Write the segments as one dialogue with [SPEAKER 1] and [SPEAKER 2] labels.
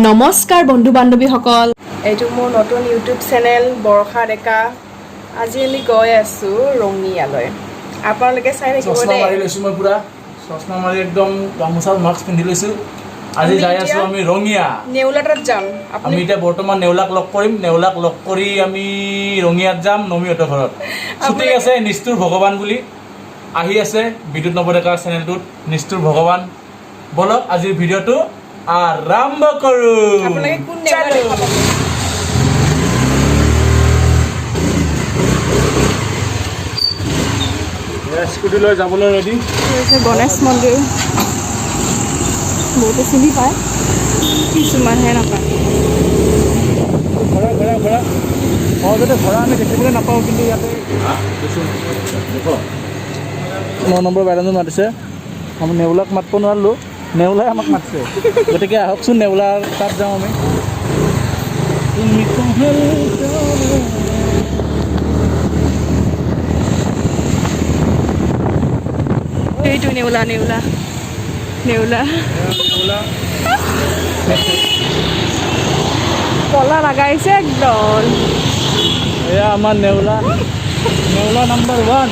[SPEAKER 1] নমস্কাৰ বন্ধু বান্ধৱীসকল, এইটো মোৰ নতুন ইউটিউব চেনেল বৰষা ডেকা। আজি আমি গৈ আছো ৰঙিয়ালৈ। আপোনালোকে চাই থাকিব দেই।
[SPEAKER 2] চশমা মাৰি লৈছো মই পুৰা চশমা মাৰি একদম গামোচাৰ মাস্ক পিন্ধি লৈছো। আজি যাই আছো আমি ৰঙিয়া
[SPEAKER 1] নেউলাটাত যাম।
[SPEAKER 2] আমি এতিয়া বৰ্তমান নেউলাক লগ কৰিম। নেউলাক লগ কৰি আমি ৰঙিয়াত যাম নমিহঁতৰ ঘৰত। ছুটি আছে নিষ্ঠুৰ ভগৱান বুলি আহি আছে বিদ্যুৎ নৱডেকাৰ চেনেলটোত নিষ্ঠুৰ ভগৱান। বলক আজিৰ ভিডিঅ'টো আৰম্ভ কৰো।
[SPEAKER 1] আপোনালোকে কোন নেউলা দেখাব?
[SPEAKER 2] স্কুটি লৈ যাবলৈ ৰেডি।
[SPEAKER 1] গণেশ মন্দিৰ বহুতে চিনি পায়, কিছুমানহে নাপায়।
[SPEAKER 2] ঘোঁৰা ঘোঁৰা ঘোঁৰা সহজতে ঘোঁৰা আমি দেখিবলৈ নাপাওঁ, কিন্তু ইয়াতে 9 নম্বৰ বাইদেউজন মাতিছে। আমি নেউলাক মাতিব নোৱাৰিলোঁ, নেউলাই আমাক মাতিছে। গতিকে আহকচোন নেউলাৰ তাত যাওঁ আমি।
[SPEAKER 1] এইটো নেউলা নেউলা নেউলা কলা লগাইছে একদম।
[SPEAKER 2] এয়া আমাৰ নেউলা, নেউলা নাম্বাৰ 1।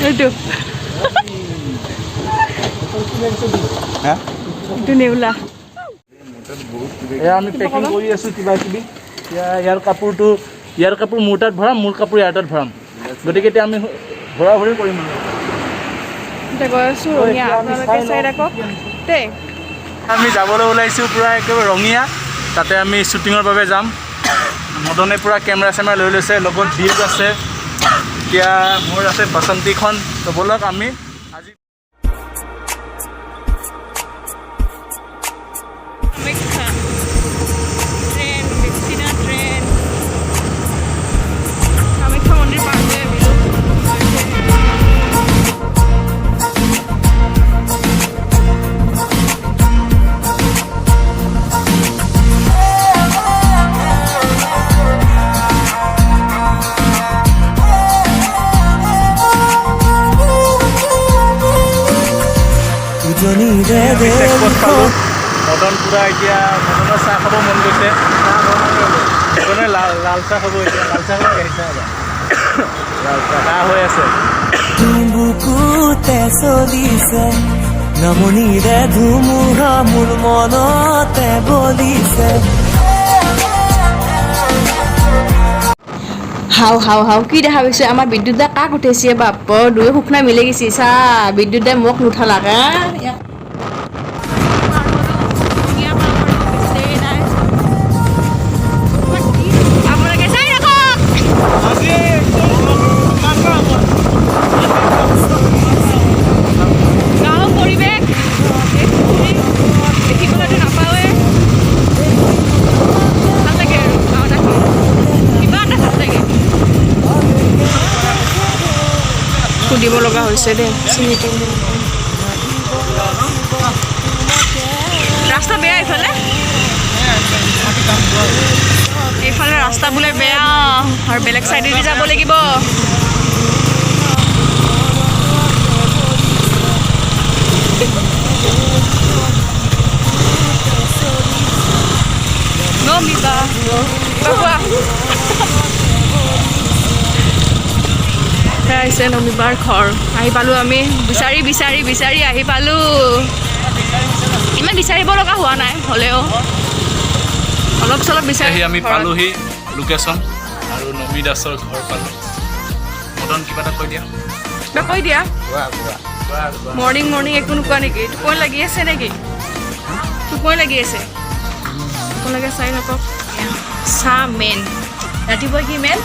[SPEAKER 1] এইটো এইটো নেউলা।
[SPEAKER 2] এয়া আমি পেকিং কৰি আছোঁ কিবা কিবি। এতিয়া ইয়াৰ কাপোৰ মোৰ তাত ভৰাম, মোৰ কাপোৰ ইয়াৰ তাত ভৰাম। গতিকে এতিয়া আমি ঘূৰা ঘূৰি কৰিম।
[SPEAKER 1] এতিয়া গৈ আছোঁ ৰঙিয়া, আপোনালোকে চাই থাকক দেই।
[SPEAKER 2] আমি যাবলৈ ওলাইছোঁ পূৰা একেবাৰে ৰঙিয়া। তাতে আমি শ্বুটিঙৰ বাবে যাম। মদনে পূৰা কেমেৰা চেমেৰা লৈ লৈছে, লগত বিয়েজ আছে, এতিয়া মোৰ আছে বাসন্তীখন। তো ব'লক আমি আজি মদন পূৰা এতিয়া মদনৰ চাহ খাব মন গৈছে। মদনে লাল চাহ খাব এতিয়া। লাল চাহ খাব গাড়ী চাহ লাল চাহ চাহ হৈ আছে।
[SPEAKER 3] বুকুতে চলিছে নমনিৰে ধুমুহা মোৰ মনতে বলিছে।
[SPEAKER 1] হাও হাও হাও কি দেখা পাইছে? আমাৰ বিদ্যুৎ কাক উঠাইছে বাপ, দুয়ে শুকনা মিলি গৈছে। চা বিদ্যুতে মোক নুঠালাকা। সুধিব লগা হৈছে দেই। ৰাস্তা বেয়া এইফালে, এইফালে ৰাস্তা বোলে বেয়া আৰু বেলেগ চাইডেদি যাব লাগিব। নমিতা বাবা আহিছে নমিবাৰ ঘৰ। আহি পালোঁ আমি, বিচাৰি বিচাৰি বিচাৰি আহি পালোঁ। ইমান বিচাৰিব লগা হোৱা নাই, হ'লেও অলপ চলপ বিচাৰি
[SPEAKER 2] আমি পালোহি লোকেশ্যন আৰু নমি দাসৰ ঘৰ পালোঁ। মদন কিবা এটা কৈ দিয়া।
[SPEAKER 1] কিবা কৈ দিয়া। মৰ্ণিং মৰ্ণিং একো নোকোৱা নেকি? টোপনি লাগি আছে নেকি? টোপনি লাগি আছে আপোনালোকে চাই থাকক। চাহ মেইন, ৰাতিপুৱা কি মেইন?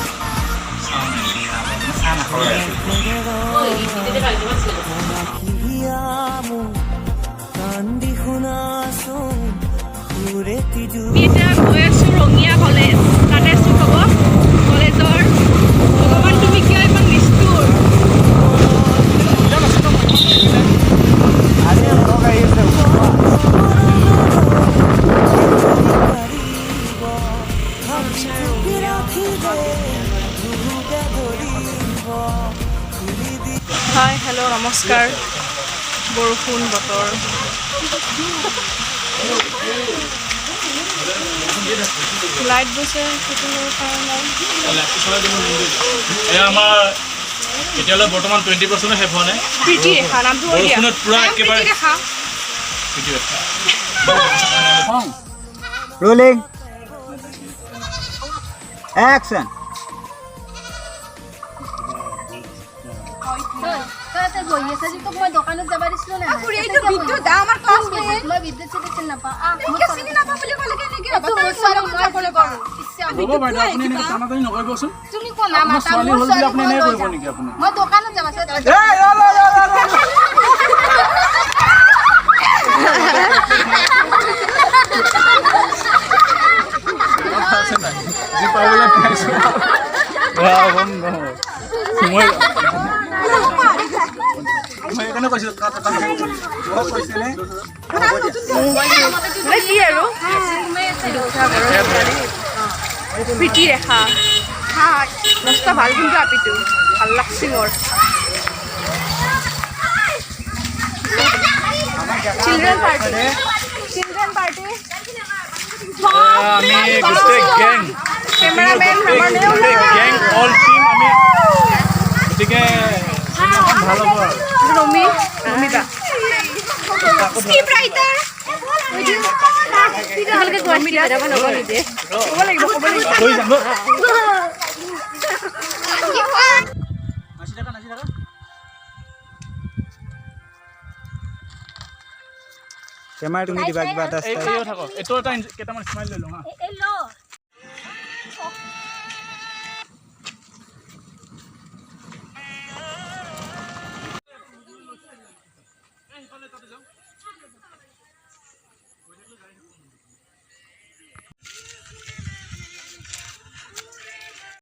[SPEAKER 1] এতিয়া গৈ আছোঁ ৰঙিয়া কলেজ। তাতে শ্বুট হ'ব কলেজৰ। ভগৱান তুমি কিয় ইমান নিষ্ঠুৰ? হাই হেল্ল' নমস্কাৰ। বৰষুণ বতৰ লাইট গৈছে সেইটো পৰা নাই
[SPEAKER 2] এয়া আমাৰ এতিয়ালৈ বৰ্তমান 20% শেষ হোৱা নাই
[SPEAKER 1] প্ৰীতি ৰেখা নামটো হ'ল দিয়া
[SPEAKER 2] বৰষুণত পুৰা একেবাৰে
[SPEAKER 1] প্ৰীতি ৰেখা
[SPEAKER 4] Rolling. Action.
[SPEAKER 1] কি আৰু প্ৰীতি ৰেখা মস্ত ভাল কিন্তু আপিটো ভাল লাগছি মোৰ চিলড্ৰেন পাৰ্টি
[SPEAKER 2] আমি গোটেই gang
[SPEAKER 1] cameraman
[SPEAKER 2] gang all team আমি গতিকে ভাল হ'ব
[SPEAKER 1] ৰমি ৰমিবা স্ক্ৰিপ্ট ৰাইটাৰ ভালকে গৰমি দিয়া যাব নকৰিদে ক'ব লাগিব
[SPEAKER 2] হৈ যাম
[SPEAKER 4] Camera তুমি দিবা কিবা এটা
[SPEAKER 2] এই থাকক এইটো এটা কেইটামান স্মাইল লৈ লওঁ হা